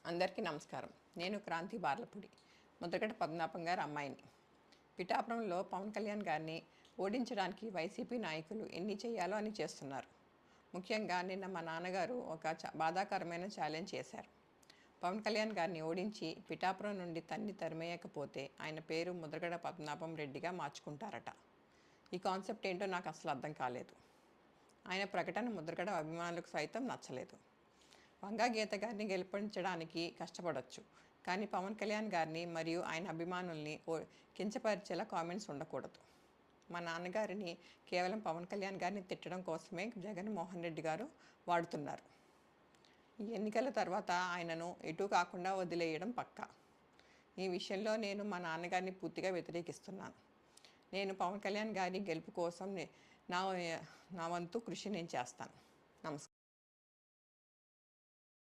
అందరికీ నమస్కారం. నేను క్రాంతి బార్లపూడి, ముద్రగడ పద్మనాభం గారి అమ్మాయిని. పిఠాపురంలో పవన్ కళ్యాణ్ గారిని ఓడించడానికి వైసీపీ నాయకులు ఎన్ని చేయాలో అని చేస్తున్నారు. ముఖ్యంగా నిన్న మా నాన్నగారు ఒక బాధాకరమైన ఛాలెంజ్ చేశారు. పవన్ కళ్యాణ్ గారిని ఓడించి పిఠాపురం నుండి తరిమేయకపోతే ఆయన పేరు ముద్రగడ పద్మనాభం రెడ్డిగా మార్చుకుంటారట. ఈ కాన్సెప్ట్ ఏంటో నాకు అసలు అర్థం కాలేదు. ఆయన ప్రకటన ముద్రగడ అభిమానులకు సైతం నచ్చలేదు. వంగా గీత గారిని గెలిపించడానికి కష్టపడవచ్చు, కానీ పవన్ కళ్యాణ్ గారిని మరియు ఆయన అభిమానుల్ని కించపరిచేలా కామెంట్స్ ఉండకూడదు. మా నాన్నగారిని కేవలం పవన్ కళ్యాణ్ గారిని తిట్టడం కోసమే జగన్మోహన్ రెడ్డి గారు వాడుతున్నారు. ఈ ఎన్నికల తర్వాత ఆయనను ఎటు కాకుండా వదిలేయడం పక్కా. ఈ విషయంలో నేను మా నాన్నగారిని పూర్తిగా వ్యతిరేకిస్తున్నాను. నేను పవన్ కళ్యాణ్ గారి గెలుపు కోసం నా వంతు కృషి నేను చేస్తాను.